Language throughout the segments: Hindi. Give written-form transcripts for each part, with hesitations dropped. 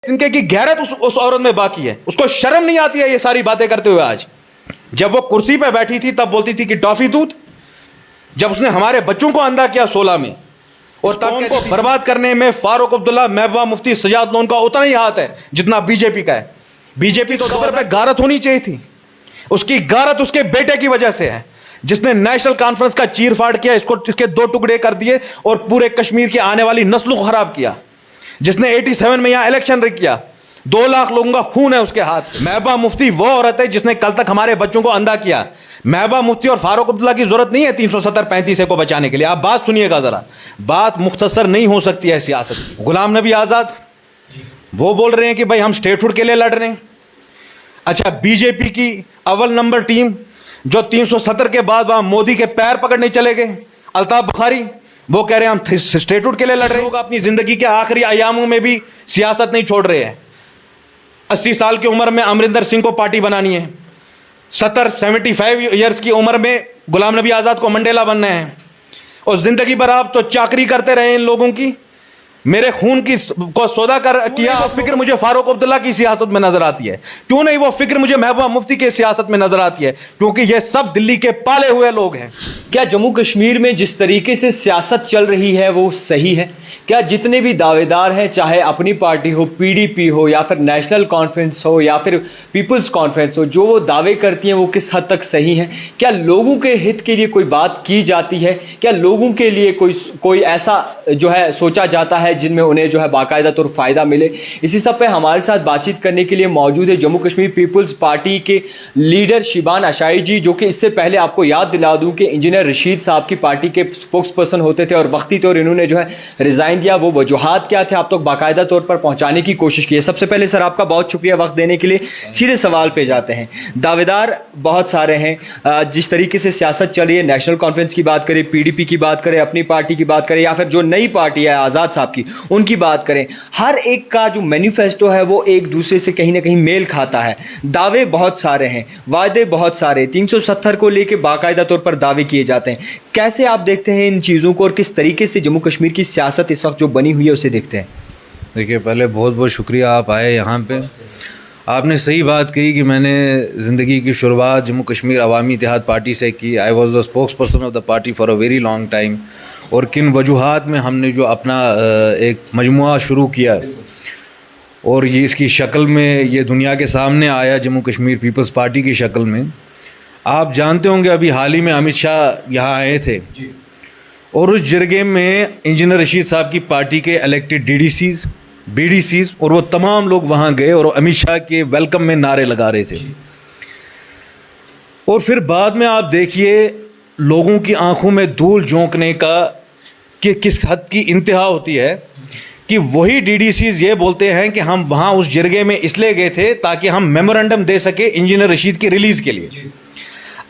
इनके की गैरत उस औरत में बाकी है, उसको शर्म नहीं आती है ये सारी बातें करते हुए। आज जब वो कुर्सी पे बैठी थी तब बोलती थी कि टॉफी दूध, जब उसने हमारे बच्चों को अंधा किया 16 में, और तब को बर्बाद करने में फारूक अब्दुल्ला, महबूबा मुफ्ती, सजाद लोन का उतना ही हाथ है जितना बीजेपी का है। बीजेपी तो दौर पे गारत होनी चाहिए थी, उसकी गारत उसके बेटे की वजह से है जिसने नेशनल कॉन्फ्रेंस का चीर फाड़ किया, इसके 2 टुकड़े कर दिए और पूरे कश्मीर की आने वाली नस्लों को खराब किया, जिसने 87 में यहां इलेक्शन रिग किया। 2 लाख लोगों का खून है उसके हाथ। महबूबा मुफ्ती वो औरत है जिसने कल तक हमारे बच्चों को अंधा किया। महबूबा मुफ्ती और फारूक अब्दुल्ला की जरूरत नहीं है 370-35 को बचाने के लिए। आप बात सुनिएगा जरा, बात मुख्तसर नहीं हो सकती है सियासत। गुलाम नबी आजाद वो बोल रहे हैं कि भाई हम स्टेटहुड के लिए लड़ रहे हैं। अच्छा, बीजेपी की अव्वल नंबर टीम जो 370 के बाद वहां मोदी के पैर पकड़ने चले गए, अल्ताफ बुखारी, वो कह रहे हैं हम स्टेटहुड के लिए लड़ रहे हैं। लोग अपनी जिंदगी के आखिरी अयामों में भी सियासत नहीं छोड़ रहे हैं। 80 साल की उम्र में अमरिंदर सिंह को पार्टी बनानी है, 75 ईयर्स की उम्र में गुलाम नबी आजाद को मंडेला बनना है, और जिंदगी भर आप तो चाकरी करते रहे इन लोगों की। मेरे खून की को सौदा किया। वो फिक्र मुझे फारूक अब्दुल्ला की सियासत में नजर आती है, क्यों नहीं वो फिक्र मुझे महबूबा मुफ्ती की सियासत में नजर आती है, क्योंकि ये सब दिल्ली के पाले हुए लोग हैं। क्या जम्मू कश्मीर में जिस तरीके से सियासत चल रही है वो सही है? क्या जितने भी दावेदार हैं, चाहे अपनी पार्टी हो, पीडीपी हो, या फिर नेशनल कॉन्फ्रेंस हो, या फिर पीपल्स कॉन्फ्रेंस हो, जो वो दावे करती हैं वो किस हद तक सही हैं? क्या लोगों के हित के लिए कोई बात की जाती है? क्या लोगों के लिए कोई ऐसा जो है सोचा जाता है जिनमें उन्हें जो है बाकायदा तौर फायदा मिले? इसी सब पे हमारे साथ बातचीत करने के लिए मौजूद है जम्मू कश्मीर पीपल्स पार्टी के लीडर शिबान आशाई जी, जो कि इससे पहले आपको याद दिला दूं कि इंजीनियर रशीद साहब की पार्टी के स्पोक्स पर्सन होते थे और वक्ती तौर इन्होंने जो है रिजाइन दिया। वो वजूहात क्या थे आप तक बाकायदा तौर पर पहुंचाने की कोशिश की है। सबसे पहले सर आपका बहुत शुक्रिया वक्त देने के लिए। सीधे सवाल पे जाते हैं। दावेदार बहुत सारे हैं, जिस तरीके से सियासत चली है, नेशनल कॉन्फ्रेंस की बात करें, पीडीपी की बात करें, अपनी पार्टी की बात करें, या फिर जो नई पार्टी है आजाद साहब की उनकी बात करें, हर एक का जो मैनिफेस्टो है वो एक दूसरे से कहीं ना कहीं मेल खाता है। दावे बहुत सारे हैं, वादे बहुत सारे, 370 को लेकर बाकायदा तौर पर दावे किए जाते हैं। कैसे आप देखते हैं इन चीज़ों को और किस तरीके से जम्मू कश्मीर की सियासत इस वक्त जो बनी हुई है उसे देखते हैं? देखिए, पहले बहुत बहुत शुक्रिया आप आए यहाँ पे। आपने सही बात कही कि मैंने ज़िंदगी की शुरुआत जम्मू कश्मीर अवामी इत्तेहाद पार्टी से की। I was the spokes person of the party for a very long time, और किन वजूहात में हमने जो अपना एक मजमुआ शुरू किया और ये इसकी शक्ल में ये दुनिया के सामने आया जम्मू कश्मीर पीपल्स पार्टी की शक्ल में। आप जानते होंगे अभी हाल ही में अमित शाह यहाँ आए थे और उस जरगे में इंजीनियर रशीद साहब की पार्टी के इलेक्टेड डीडीसीज, बीडीसीज और वो तमाम लोग वहाँ गए और अमित शाह के वेलकम में नारे लगा रहे थे। और फिर बाद में आप देखिए लोगों की आंखों में धूल झोंकने का कि किस हद की इंतहा होती है कि वही डीडीसीज ये बोलते हैं कि हम वहाँ उस जरगे में इसलिए गए थे ताकि हम मेमोरेंडम दे सके इंजीनियर रशीद की रिलीज़ के लिए।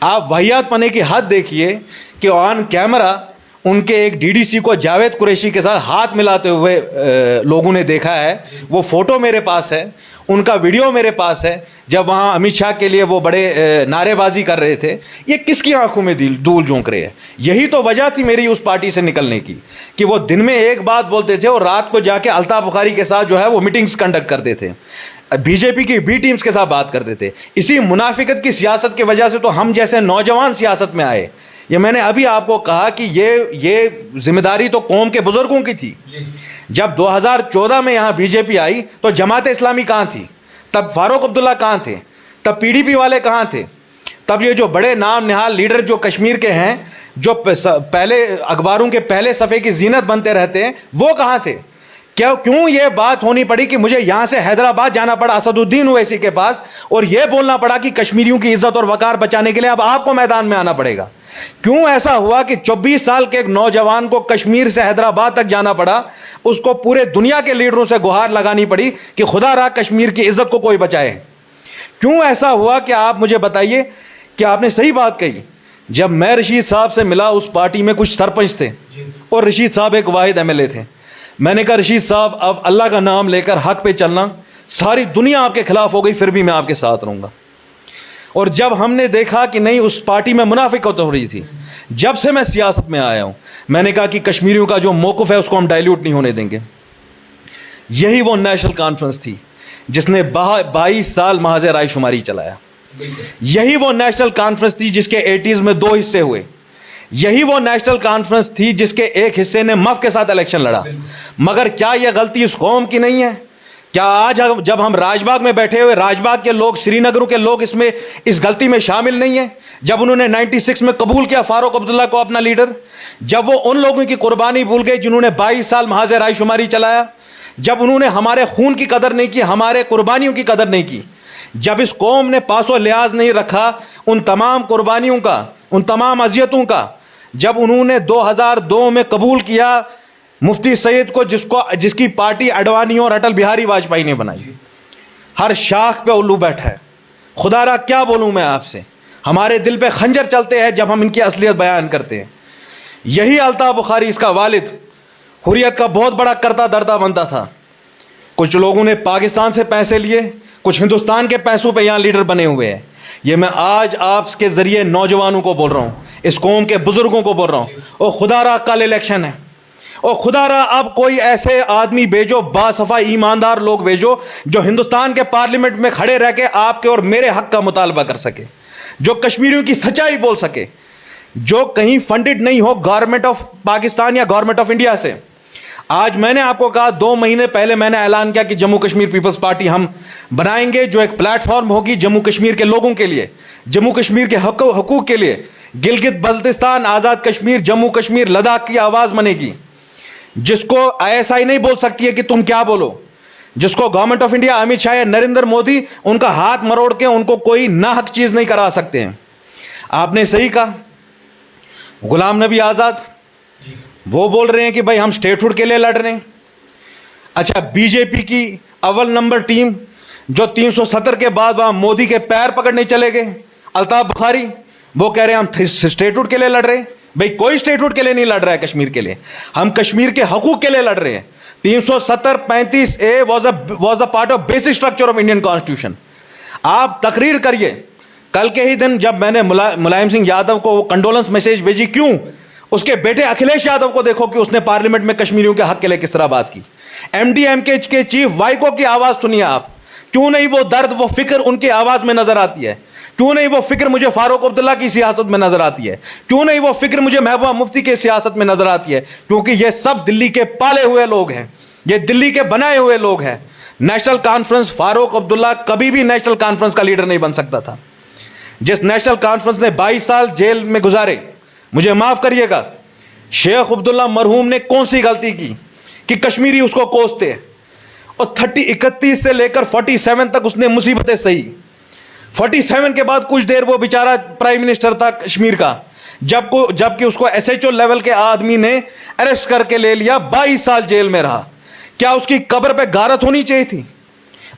आप वाहियात पने की हद देखिए कि ऑन कैमरा उनके एक डीडीसी को जावेद कुरैशी के साथ हाथ मिलाते हुए लोगों ने देखा है। वो फोटो मेरे पास है, उनका वीडियो मेरे पास है, जब वहाँ अमित शाह के लिए वो बड़े नारेबाजी कर रहे थे। ये किसकी आंखों में धूल झोंक रहे हैं? यही तो वजह थी मेरी उस पार्टी से निकलने की कि वो दिन में एक बात बोलते थे और रात को जाके अल्ताफ बुखारी के साथ जो है वो मीटिंग्स कंडक्ट करते थे, बीजेपी की बी टीम्स के साथ बात करते थे। इसी मुनाफिकत की सियासत की वजह से तो हम जैसे नौजवान सियासत में आए। ये मैंने अभी आपको कहा कि ये जिम्मेदारी तो कौम के बुजुर्गों की थी। जब 2014 में यहाँ बीजेपी आई तो जमात इस्लामी कहाँ थी? तब फारूक अब्दुल्ला कहाँ थे? तब पीडीपी वाले कहाँ थे? तब ये जो बड़े नाम निहाल लीडर जो कश्मीर के हैं, जो पहले अखबारों के पहले सफ़े की जीनत बनते रहते हैं, वो कहाँ थे? क्यों ये बात होनी पड़ी कि मुझे यहाँ से हैदराबाद जाना पड़ा असदुद्दीन ओवैसी के पास और ये बोलना पड़ा कि कश्मीरियों की इज्जत और वकार बचाने के लिए अब आपको मैदान में आना पड़ेगा? क्यों ऐसा हुआ कि 24 साल के एक नौजवान को कश्मीर से हैदराबाद तक जाना पड़ा, उसको पूरे दुनिया के लीडरों से गुहार लगानी पड़ी कि खुदा रहा कश्मीर की इज्जत को कोई बचाए? क्यों ऐसा हुआ कि आप मुझे बताइए कि आपने सही बात कही। जब मैं रशीद साहब से मिला, उस पार्टी में कुछ सरपंच थे और रशीद साहब एक वाहिद एमएलए थे। मैंने कहा रशीद साहब अब अल्लाह का नाम लेकर हक पे चलना, सारी दुनिया आपके खिलाफ हो गई फिर भी मैं आपके साथ रहूँगा। और जब हमने देखा कि नहीं, उस पार्टी में मुनाफिकत हो रही थी, जब से मैं सियासत में आया हूँ मैंने कहा कि कश्मीरियों का जो मौक़िफ़ है उसको हम डाइल्यूट नहीं होने देंगे। यही वो नेशनल कॉन्फ्रेंस थी जिसने 22 साल महाज़ रायशुमारी चलाया। यही वो नेशनल कॉन्फ्रेंस थी जिसके 80s में 2 हिस्से हुए। यही वो नेशनल कॉन्फ्रेंस थी जिसके एक हिस्से ने मफ के साथ इलेक्शन लड़ा। मगर क्या यह गलती इस कौम की नहीं है? क्या आज जब हम राजबाग में बैठे हुए, राजबाग के लोग, श्रीनगर के लोग इसमें इस गलती में शामिल नहीं है? जब उन्होंने 96 में कबूल किया फारूक अब्दुल्ला को अपना लीडर, जब वो उन लोगों की कुर्बानी भूल गए जिन्होंने 22 साल महाज़ रायशुमारी चलाया, जब उन्होंने हमारे खून की कदर नहीं की, हमारे कुर्बानियों की कदर नहीं की, जब इस कौम ने पासो लिहाज नहीं रखा उन तमाम कुर्बानियों का, उन तमाम अजियतों का, जब उन्होंने 2002 में कबूल किया मुफ्ती सईद को, जिसकी पार्टी अडवाणी और अटल बिहारी वाजपेयी ने बनाई, हर शाख पे उल्लू बैठा है। खुदारा क्या बोलूं मैं आपसे, हमारे दिल पे खंजर चलते हैं जब हम इनकी असलियत बयान करते हैं। यही अल्ताफ बुखारी, इसका वालिद, हुर्रियत का बहुत बड़ा करता धरता बनता था। कुछ लोगों ने पाकिस्तान से पैसे लिए, कुछ हिंदुस्तान के पैसों पे यहाँ लीडर बने हुए हैं। ये मैं आज आपके ज़रिए नौजवानों को बोल रहा हूँ, इस कौम के बुज़ुर्गों को बोल रहा हूँ, ओ खुदारा कल इलेक्शन है, ओ खुदारा अब कोई ऐसे आदमी भेजो, बासफ़ा ईमानदार लोग भेजो जो हिंदुस्तान के पार्लियामेंट में खड़े रह के आपके और मेरे हक का मुतालबा कर सके, जो कश्मीरियों की सच्चाई बोल सके, जो कहीं फंडेड नहीं हो गवर्नमेंट ऑफ पाकिस्तान या गवर्नमेंट ऑफ इंडिया से। आज मैंने आपको कहा, 2 महीने पहले मैंने ऐलान किया कि जम्मू कश्मीर पीपल्स पार्टी हम बनाएंगे, जो एक प्लेटफॉर्म होगी जम्मू कश्मीर के लोगों के लिए, जम्मू कश्मीर के हकूक़ के लिए। गिलगित बल्तिस्तान, आज़ाद कश्मीर, जम्मू कश्मीर, लद्दाख की आवाज़ बनेगी, जिसको ISI नहीं बोल सकती है कि तुम क्या बोलो, जिसको government of India, Amit Shah या नरेंद्र मोदी उनका हाथ मरोड़ के उनको कोई नाहक चीज़ नहीं करा सकते हैं। आपने सही कहा, गुलाम नबी आज़ाद वो बोल रहे हैं कि भाई हम स्टेटहुड के लिए लड़ रहे हैं। अच्छा, बीजेपी की अव्वल नंबर टीम जो 370 के बाद वहाँ मोदी के पैर पकड़ने चले गए, अल्ताफ बुखारी, वो कह रहे हैं हम स्टेटहुड के लिए लड़ रहे हैं। भाई कोई स्टेटहुड के लिए नहीं लड़ रहा है कश्मीर के लिए, हम कश्मीर के हकूक़ के लिए लड़ रहे हैं। 370-35A was the part of basic structure of Indian constitution. आप तकरीर करिए। कल के ही दिन जब मैंने मुलायम सिंह यादव को वो कंडोलेंस मैसेज भेजी, क्यों? उसके बेटे अखिलेश यादव को देखो कि उसने पार्लियामेंट में कश्मीरियों के हक के लिए किस तरह बात की। MDMK के चीफ वाइको की आवाज़ सुनिए आप, क्यों नहीं वो दर्द, वो फिक्र उनकी आवाज़ में नज़र आती है? क्यों नहीं वो फिक्र मुझे फारूक अब्दुल्ला की सियासत में नज़र आती है? क्यों नहीं वो फिक्र मुझे महबूबा मुफ्ती की सियासत में नज़र आती है? क्योंकि ये सब दिल्ली के पाले हुए लोग हैं, ये दिल्ली के बनाए हुए लोग हैं। नेशनल कॉन्फ्रेंस, फारूक अब्दुल्ला कभी भी नेशनल कॉन्फ्रेंस का लीडर नहीं बन सकता था। जिस नेशनल कॉन्फ्रेंस ने 22 साल जेल में गुजारे, मुझे माफ़ करिएगा, शेख अब्दुल्ला मरहूम ने कौन सी गलती की कि कश्मीरी उसको कोसते हैं? और 31 से लेकर 47 तक उसने मुसीबतें सही। 47 के बाद कुछ देर वो बेचारा प्राइम मिनिस्टर था कश्मीर का, जबकि उसको SHO लेवल के आदमी ने अरेस्ट करके ले लिया, 22 साल जेल में रहा। क्या उसकी कब्र पे गारत होनी चाहिए थी?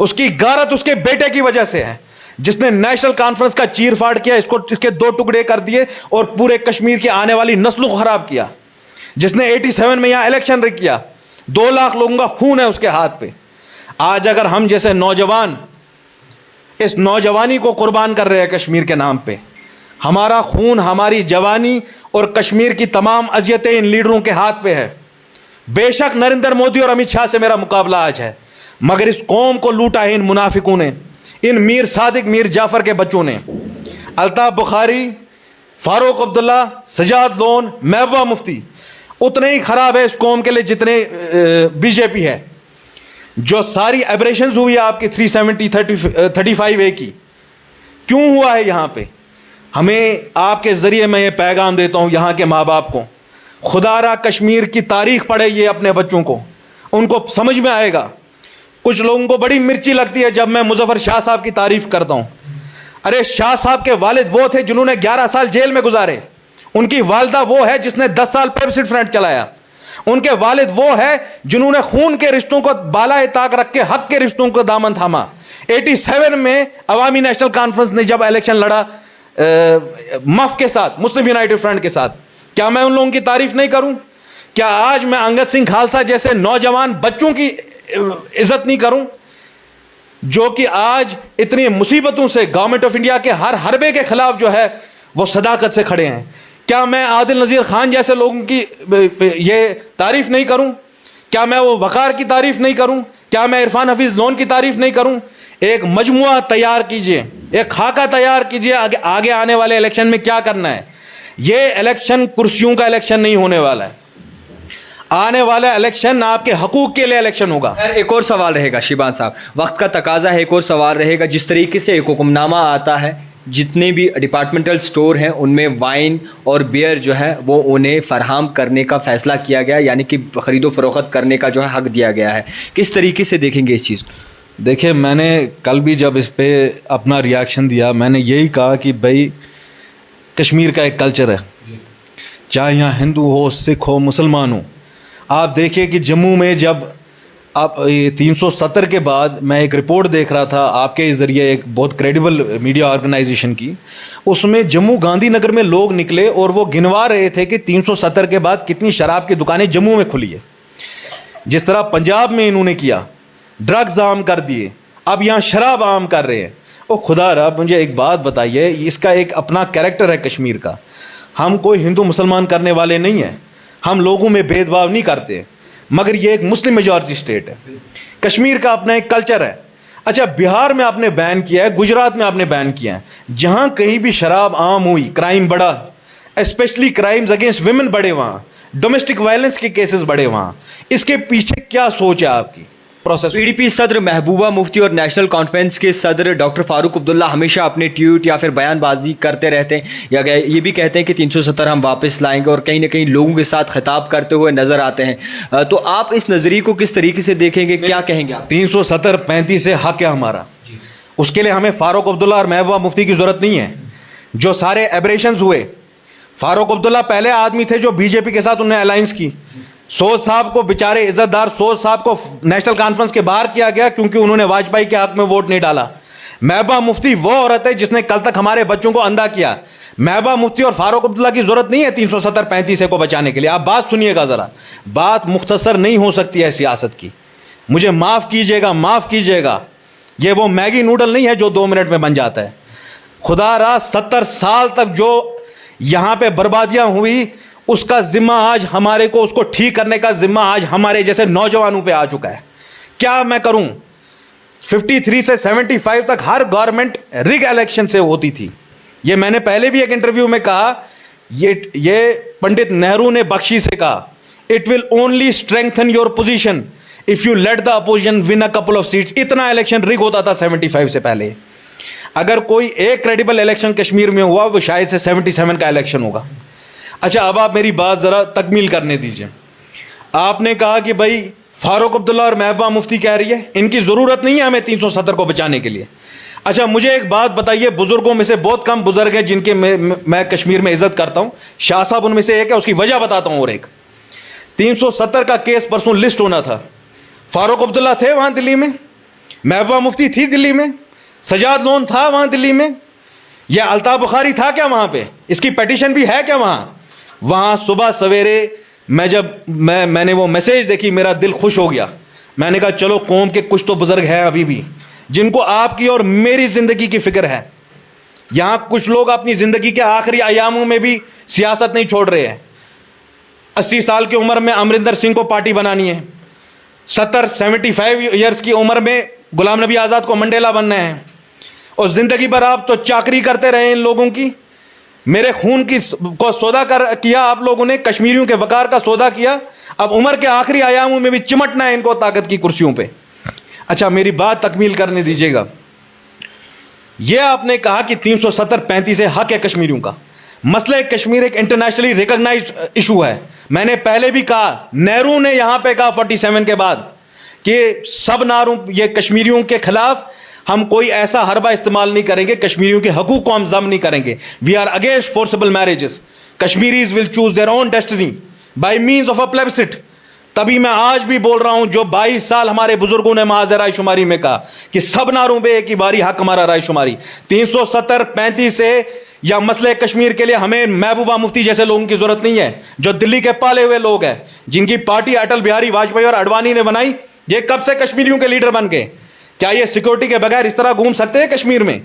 उसकी गारत उसके बेटे की वजह से है, जिसने नेशनल कॉन्फ्रेंस का चीर फाड़ किया, इसके 2 टुकड़े कर दिए और पूरे कश्मीर की आने वाली नस्लों को खराब किया, जिसने 87 में यहां इलेक्शन किया। 2 लाख लोगों का खून है उसके हाथ पे। आज अगर हम जैसे नौजवान इस नौजवानी को कुर्बान कर रहे हैं कश्मीर के नाम पे, हमारा खून, हमारी जवानी और कश्मीर की तमाम अजियतें इन लीडरों के हाथ पे है। बेशक नरेंद्र मोदी और अमित शाह से मेरा मुकाबला आज है, मगर इस कौम को लूटा है इन मुनाफिकों ने, इन मीर सादिक, मीर जाफर के बच्चों ने। अल्ताफ बुखारी, फारूक अब्दुल्ला, सजाद लोन, महबूबा मुफ्ती उतने ही खराब है इस कौम के लिए जितने बीजेपी है। जो सारी एब्रेशंस हुई है आपकी 370-35A की, क्यों हुआ है यहाँ पे? हमें आपके ज़रिए मैं ये पैगाम देता हूँ यहाँ के माँ बाप को, खुदारा कश्मीर की तारीख पढ़ाइए अपने बच्चों को, उनको समझ में आएगा। कुछ लोगों को बड़ी मिर्ची लगती है जब मैं मुजफ्फर शाह साहब की तारीफ करता हूँ। अरे शाह साहब के वालिद वो थे जिन्होंने 11 साल जेल में गुजारे, उनकी वालदा वो है जिसने 10 साल पेप्सिड फ्रंट चलाया, उनके वालिद वो है जिन्होंने खून के रिश्तों को बालाए ताक रख के हक के रिश्तों को दामन थामा। 87 में अवामी नेशनल कॉन्फ्रेंस ने जब इलेक्शन लड़ा मफ के साथ, मुस्लिम यूनाइटेड फ्रंट के साथ, क्या मैं उन लोगों की तारीफ नहीं करूं? क्या आज मैं अंगद सिंह खालसा जैसे नौजवान बच्चों की इज्जत नहीं करूं, जो कि आज इतनी मुसीबतों से गवर्नमेंट ऑफ इंडिया के हर हरबे के खिलाफ जो है वो सदाकत से खड़े हैं? क्या मैं आदिल नज़ीर खान जैसे लोगों की ये तारीफ नहीं करूं? क्या मैं वो वक़ार की तारीफ़ नहीं करूं? क्या मैं इरफान हफीज़ लोन की तारीफ़ नहीं करूं? एक मजमुआ तैयार कीजिए, एक खाका तैयार कीजिए, आगे आने वाले इलेक्शन में क्या करना है। ये इलेक्शन कुर्सियों का इलेक्शन नहीं होने वाला है। आने वाला इलेक्शन आपके हकूक के लिए इलेक्शन होगा। खैर, एक और सवाल रहेगा शिबान साहब, वक्त का तकाजा है, एक और सवाल रहेगा। जिस तरीके से एक हुक्मनामा आता है, जितने भी डिपार्टमेंटल स्टोर हैं उनमें वाइन और बियर जो है वो उन्हें फराहम करने का फैसला किया गया, यानी कि ख़रीदो फरोख्त करने का जो है हक दिया गया है। किस तरीके से देखेंगे इस चीज़ को? देखिए, मैंने कल भी जब इस पे अपना रिएक्शन दिया, मैंने यही कहा कि भाई कश्मीर का एक कल्चर है, चाहे यहाँ हिंदू हो, सिख हो, मुसलमान हो। आप देखिए कि जम्मू में जब आप 370 के बाद मैं एक रिपोर्ट देख रहा था आपके ज़रिए, एक बहुत क्रेडिबल मीडिया ऑर्गेनाइजेशन की, उसमें जम्मू गांधीनगर में लोग निकले और वो गिनवा रहे थे कि 370 के बाद कितनी शराब की दुकानें जम्मू में खुली है। जिस तरह पंजाब में इन्होंने किया, ड्रग्स आम कर दिए, अब यहाँ शराब आम कर रहे हैं। ओ खुदा रब, मुझे एक बात बताइए, इसका एक अपना कैरेक्टर है कश्मीर का। हम कोई हिंदू मुसलमान करने वाले नहीं हैं, हम लोगों में भेदभाव नहीं करते, मगर ये एक मुस्लिम मेजॉरिटी स्टेट है। कश्मीर का अपना एक कल्चर है। अच्छा, बिहार में आपने बैन किया है, गुजरात में आपने बैन किया है, जहाँ कहीं भी शराब आम हुई, क्राइम बढ़ा, स्पेशली क्राइम्स अगेंस्ट विमेन बढ़े, वहाँ डोमेस्टिक वायलेंस के केसेस बढ़े। वहाँ इसके पीछे क्या सोच है आपकी? प्रोसेस। पीडीपी सदर महबूबा मुफ्ती और नेशनल कॉन्फ्रेंस के सदर डॉक्टर फारूक अब्दुल्ला हमेशा अपने ट्वीट या फिर बयानबाजी करते रहते हैं, या ये भी कहते हैं कि 370 हम वापस लाएंगे, और कहीं ना कहीं लोगों के साथ खिताब करते हुए नजर आते हैं। तो आप इस नज़रिए को किस तरीके से देखेंगे, क्या कहेंगे आप? 370-35 से हक है हमारा, उसके लिए हमें फारूक अब्दुल्ला और महबूबा मुफ्ती की ज़रूरत नहीं है। जो सारे एब्रेशंस हुए, फारूक अब्दुल्ला पहले आदमी थे जो बीजेपी के साथ उन्होंने अलायंस की। सोज साहब को, बेचारे इज्जतदार सोज साहब को नेशनल कॉन्फ्रेंस के बाहर किया गया क्योंकि उन्होंने वाजपेयी के हक में वोट नहीं डाला। महबूबा मुफ्ती वो औरत है जिसने कल तक हमारे बच्चों को अंधा किया। महबूबा मुफ्ती और फारूक अब्दुल्ला की जरूरत नहीं है 370-35 को बचाने के लिए। आप बात सुनिएगा ज़रा, बात मुख्तसर नहीं हो सकती है सियासत की। मुझे माफ़ कीजिएगा, माफ़ कीजिएगा, ये वो मैगी नूडल नहीं है जो 2 मिनट में बन जाता है। खुदा रा 70 साल तक जो यहाँ पे बर्बादियाँ हुई, उसका जिम्मा आज हमारे को, उसको ठीक करने का जिम्मा आज हमारे जैसे नौजवानों पे आ चुका है। क्या मैं करूं? 53 से 75 तक हर गवर्नमेंट रिग इलेक्शन से होती थी। ये मैंने पहले भी एक इंटरव्यू में कहा, ये पंडित नेहरू ने बख्शी से कहा, it will only strengthen your position if you let the opposition win a couple of seats. इतना इलेक्शन रिग होता था 75 से पहले। अगर कोई एक क्रेडिबल इलेक्शन कश्मीर में हुआ, वो शायद से 77 का इलेक्शन होगा। अच्छा, अब आप मेरी बात ज़रा तकमील करने दीजिए। आपने कहा कि भाई फारूक अब्दुल्ला और महबूबा मुफ्ती कह रही है इनकी ज़रूरत नहीं है हमें 370 को बचाने के लिए। अच्छा, मुझे एक बात बताइए, बुज़ुर्गों में से बहुत कम बुज़ुर्ग हैं जिनके मैं कश्मीर में इज़्ज़त करता हूँ, शाह साहब उनमें से एक है, उसकी वजह बताता हूँ। और एक 370 का केस परसों लिस्ट होना था, फारूक अब्दुल्ला थे वहाँ दिल्ली में, महबूबा मुफ्ती थी दिल्ली में, सजाद लोन था वहाँ दिल्ली में, यह अल्ताफ़ बुखारी था क्या वहाँ पे? इसकी पिटीशन भी है क्या वहाँ? वहाँ सुबह सवेरे मैंने वो मैसेज देखी, मेरा दिल खुश हो गया। मैंने कहा चलो कौम के कुछ तो बुजुर्ग हैं अभी भी जिनको आपकी और मेरी ज़िंदगी की फ़िक्र है। यहाँ कुछ लोग अपनी ज़िंदगी के आखिरी अयामों में भी सियासत नहीं छोड़ रहे हैं। 80 साल की उम्र में अमरिंदर सिंह को पार्टी बनानी है, 75 ईयर्स की उम्र में गुलाम नबी आज़ाद को मंडेला बनना है, और ज़िंदगी भर आप तो चाकरी करते रहे इन लोगों की। मेरे खून को सौदा किया आप लोगों ने, कश्मीरियों के वकार का सौदा किया। अब उम्र के आखिरी आयामों में भी चिमटना है इनको ताकत की कुर्सियों पे। अच्छा, मेरी बात तकमील करने दीजिएगा। यह आपने कहा कि 370-35 से हक है कश्मीरियों का। मसला कश्मीर एक इंटरनेशनली रिकॉग्नाइज्ड इशू है। मैंने पहले भी कहा, नेहरू ने यहां पे कहा 47 के बाद कि सब नारों ये कश्मीरियों के खिलाफ हम कोई ऐसा हरबा इस्तेमाल नहीं करेंगे, कश्मीरियों के हकूक को हम जम नहीं करेंगे। We are against forcible marriages. Kashmiris will choose their own destiny by means of a plebiscite. तभी मैं आज भी बोल रहा हूं जो 22 साल हमारे बुजुर्गों ने महाज रायशुमारी में कहा कि सब नारों पे एक ही बारी हक हमारा रायशुमारी। 370-35 से या मसले कश्मीर के लिए हमें महबूबा मुफ्ती जैसे लोगों की जरूरत नहीं है, जो दिल्ली के पाले हुए लोग हैं, जिनकी पार्टी अटल बिहारी वाजपेयी और अडवाणी ने बनाई। ये कब से कश्मीरियों के लीडर बन गए? क्या ये सिक्योरिटी के बगैर इस तरह घूम सकते हैं कश्मीर में?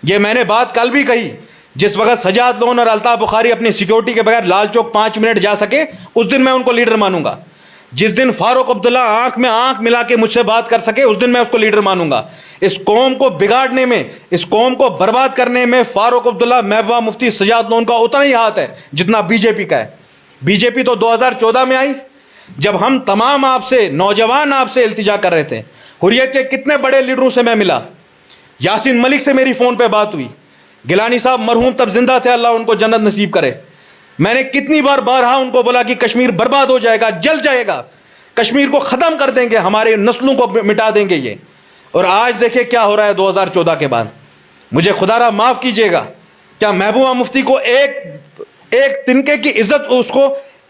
ये मैंने बात कल भी कही, जिस वक्त सजाद लोन और अल्ताफ बुखारी अपनी सिक्योरिटी के बगैर लाल चौक 5 मिनट जा सके, उस दिन मैं उनको लीडर मानूंगा। जिस दिन फारूक अब्दुल्ला आंख में आंख मिला के मुझसे बात कर सके उस दिन मैं उसको लीडर मानूंगा। इस कौम को बिगाड़ने में, इस कौम को बर्बाद करने में फारूक अब्दुल्ला, महबूबा मुफ्ती, सजाद लोन का उतना ही हाथ है जितना बीजेपी का है। बीजेपी तो 2014 में आई, जब हम तमाम आपसे, नौजवान आपसे इल्तिजा कर रहे थे। हुर्रियत के कितने बड़े लीडरों से मैं मिला, यासीन मलिक से मेरी फ़ोन पे बात हुई, गिलानी साहब मरहूम तब जिंदा थे, अल्लाह उनको जन्नत नसीब करे। मैंने कितनी बार बारहा उनको बोला कि कश्मीर बर्बाद हो जाएगा, जल जाएगा, कश्मीर को ख़त्म कर देंगे, हमारे नस्लों को मिटा देंगे ये। और आज देखिए क्या हो रहा है 2014 के बाद। मुझे खुदारा माफ़ कीजिएगा, क्या महबूबा मुफ्ती को एक तिनके की इज्जत, उसको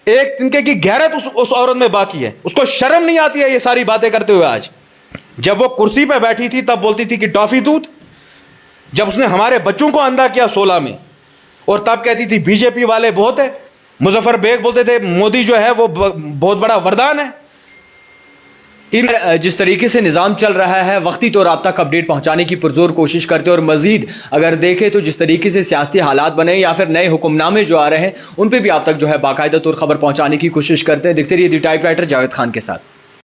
एक तिनके की गैरत उस औरत में बाकी है? उसको शर्म नहीं आती है ये सारी बातें करते हुए? आज जब वो कुर्सी पे बैठी थी तब बोलती थी कि टॉफी दूध, जब उसने हमारे बच्चों को अंधा किया 16 में, और तब कहती थी बीजेपी वाले बहुत है। मुजफ्फर बेग बोलते थे मोदी जो है वो बहुत बड़ा वरदान है। जिस तरीके से निज़ाम चल रहा है, वक्ती तौर आप तक अपडेट पहुंचाने की पुरजोर कोशिश करते हैं, और मजीद अगर देखें तो जिस तरीके से सियासी हालात बने या फिर नए हुक्मनामे जो आ रहे हैं उन पर भी आप तक जो है बाकायदा तौर खबर पहुंचाने की कोशिश करते हैं। देखते रहिए द टाइपराइटर जावेद खान के साथ।